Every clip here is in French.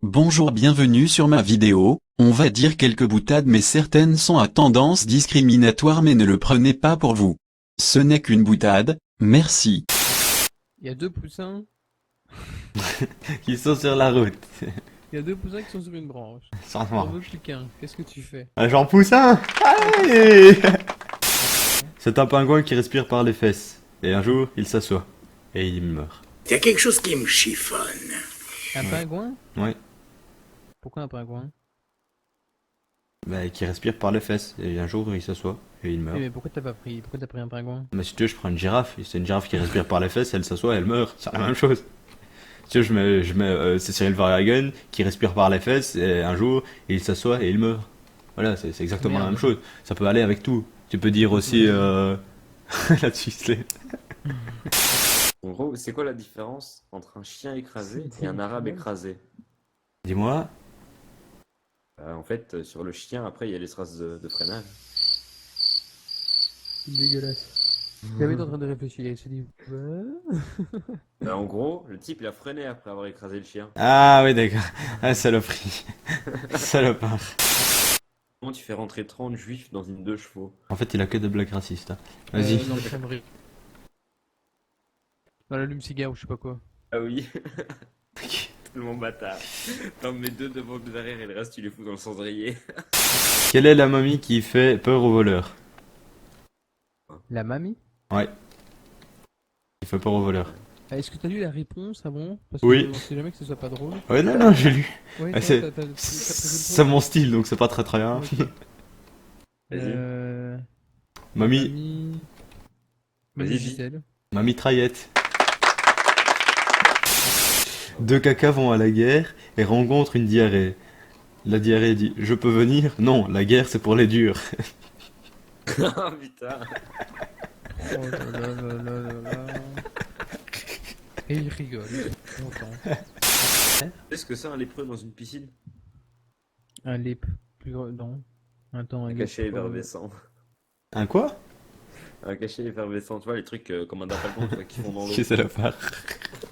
Bonjour, bienvenue sur ma vidéo. On va dire quelques boutades mais certaines sont à tendance discriminatoire, mais ne le prenez pas pour vous. Ce n'est qu'une boutade, merci. Il y a deux poussins. Qui sont sur la route. Il y a deux poussins qui sont sur une branche. Sans T'en moi. veux plus qu'un. Qu'est-ce que tu fais? Un genre poussin. Allez. C'est un pingouin qui respire par les fesses. Et un jour, il s'assoit. Et il meurt. Il y a quelque chose qui me chiffonne. Un pingouin? Ouais. Pourquoi un pingouin? Bah, qui respire par les fesses. Et un jour, il s'assoit. Et il meurt. Mais pourquoi t'as pris un pingouin? Mais si tu veux, je prends une girafe. C'est une girafe qui respire par les fesses, elle s'assoit, elle meurt. C'est la même chose. Si tu veux, je mets c'est Cyril Vargagen qui respire par les fesses, et un jour, il s'assoit et il meurt. Voilà, c'est exactement la Merde. même chose. Ça peut aller avec tout. Tu peux dire aussi là-dessus, En gros, c'est quoi la différence entre un chien écrasé et un arabe écrasé? Dis-moi. En fait, sur le chien, après, il y a les traces de freinage. C'est dégueulasse. J'avais en train de réfléchir, il s'est dit. En gros, le type, il a freiné après avoir écrasé le chien. Ah oui, d'accord. Ah, saloperie. Salopard. Comment tu fais rentrer 30 juifs dans une 2 chevaux? En fait, il a que des blagues racistes. Hein. Vas-y. Dans le crèmerie. Dans l'allume-cigare ou je sais pas quoi. Ah oui. Tellement bâtard. T'en mets 2 devant, 2 derrière et le reste, tu les fous dans le cendrier. Quelle est la mamie qui fait peur aux voleurs? La mamie? Ouais. Qui fait peur aux voleurs. Est-ce que t'as lu la réponse avant? Parce Oui. On sait jamais que ce soit pas drôle. Ouais, non, j'ai lu. Ouais, Ah, toi, c'est t'as pris c'est mon style, donc c'est pas très très bien. Ok. Vas-y. Mamie, Mamie. Vas-y, Mamie dis. Gisèle. mamie traillette. Deux cacas vont à la guerre et rencontrent une diarrhée. La diarrhée dit: je peux venir? Non, la guerre c'est pour les durs. Ah putain. Oh là là là là là là. Et il rigole, il est content. Qu'est-ce que c'est un lépreux dans une piscine? Un lip, plus gros, non. Attends, Un lip, cachet pas- effervescent. Un quoi? Un cachet effervescent, tu vois, les trucs comme un dapalgon, tu vois, qui font dans l'eau. Qui c'est la part?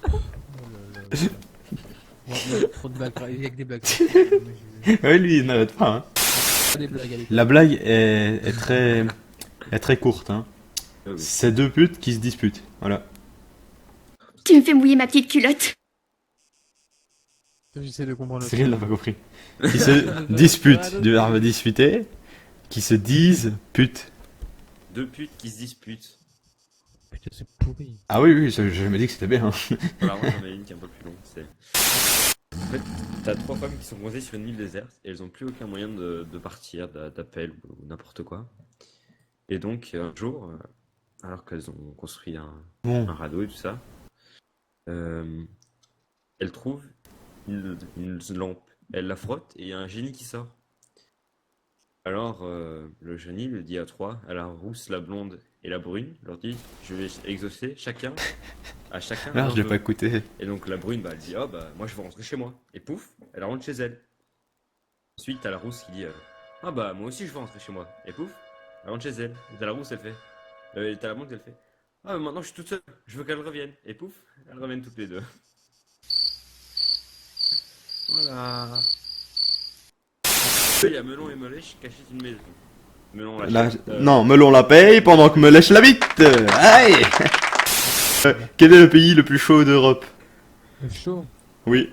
Oh là là là. Ouais, trop de blagues, il y a que des blagues. Ouais, lui il n'arrête pas. Hein. Pas des blagues, allez. La blague est très courte. Hein. Ah oui. C'est deux putes qui se disputent. Voilà. Tu me fais mouiller ma petite culotte. J'essaie de comprendre le Cyril n'a pas compris. Qui se disputent, du verbe disputer. Qui se disent putes. 2 putes qui se disputent. Putain, c'est pourri. Ah oui, oui, je me dis que c'était bien. Hein. Alors moi j'en ai une qui est un peu plus longue, c'est... En fait, t'as 3 femmes qui sont coincées sur une île déserte et elles ont plus aucun moyen de partir, d'appel ou n'importe quoi. Et donc un jour, alors qu'elles ont construit Bon. un radeau et tout ça, elles trouvent une lampe. Elles la frottent et il y a un génie qui sort. Alors le génie le dit à 3, à la rousse, la blonde et la brune, leur dit: je vais exaucer à chacun Ah, leur je l'ai vœu. pas écouté. Et donc la brune, bah, elle dit: oh bah moi je veux rentrer chez moi. Et pouf, elle rentre chez elle. Ensuite t'as la rousse qui dit: ah bah moi aussi je veux rentrer chez moi. Et pouf, elle rentre chez elle. Et t'as la rousse, elle fait. T'as la blonde, elle fait: ah maintenant je suis toute seule, je veux qu'elle revienne. Et pouf, elles reviennent toutes les deux. Voilà. Il y a Melon et Melèche qui achètent une maison. Melon l'achète. Non, Melon la paye pendant que me lèche la bite. Aïe. Quel est le pays le plus chaud d'Europe? C'est chaud. Oui.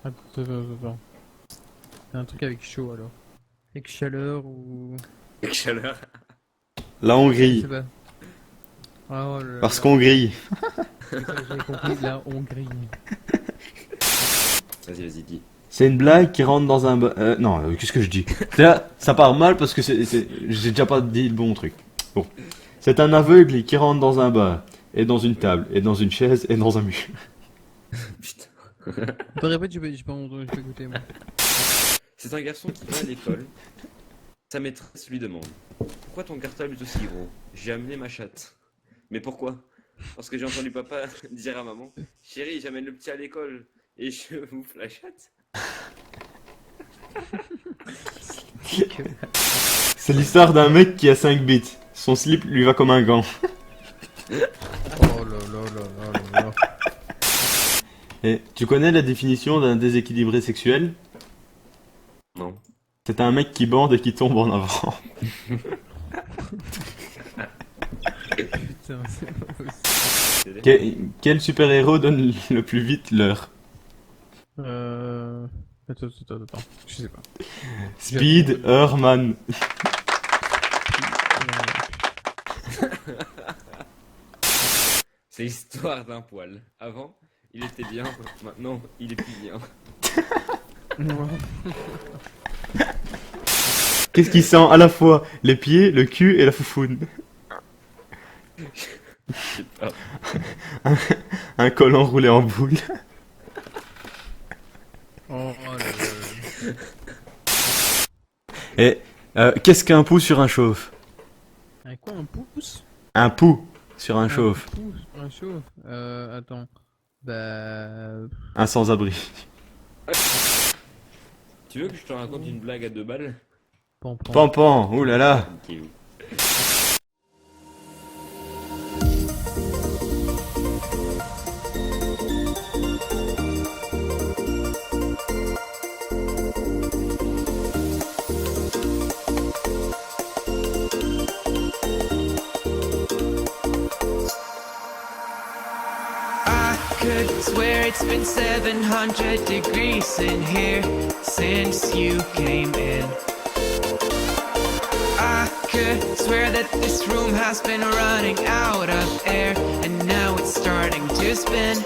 Attends. C'est un truc avec chaud alors. Avec chaleur ou. Avec chaleur. La Je Hongrie. sais pas. Ah, oh là là. Parce qu'on grille. J'ai compris, la Hongrie. Vas-y, dis. C'est une blague qui rentre dans un... non, qu'est-ce que je dis? Là, ça part mal parce que j'ai déjà pas dit le bon truc. Bon. C'est un aveugle qui rentre dans un bar, et dans une table, et dans une chaise, et dans un mur. Putain. Attends, répète, j'ai pas écouté moi. C'est un garçon qui va à l'école. Sa maîtresse lui demande: pourquoi ton cartable est aussi gros? J'ai amené ma chatte. Mais pourquoi? Parce que j'ai entendu papa dire à maman: chérie, j'amène le petit à l'école et je bouffe la chatte. C'est l'histoire d'un mec qui a 5 bits. Son slip lui va comme un gant. Oh là là là là là là. Et tu connais la définition d'un déséquilibré sexuel? Non. C'est un mec qui bande et qui tombe en avant. Putain, c'est pas possible. Quel super-héros donne le plus vite l'heure? Attends, je sais pas. Speed, heure, man. C'est l'histoire d'un poil. Avant, il était bien, maintenant, il est plus bien. Non. Qu'est-ce qui sent à la fois les pieds, le cul et la foufoune? Je sais pas. Un col enroulé en boule. Oh là là. Et qu'est-ce qu'un pouce sur un chauffe? Un quoi, un pouce? Un pouls sur un chauffe. Un pouce, un chauffe. Attends. Bah. Un sans-abri. Tu veux que je te raconte une blague à 2 balles? Pampan. Pampan, ouh là là. Ok. I could swear it's been 700 degrees in here since you came in. I could swear that this room has been running out of air, and now it's starting to spin.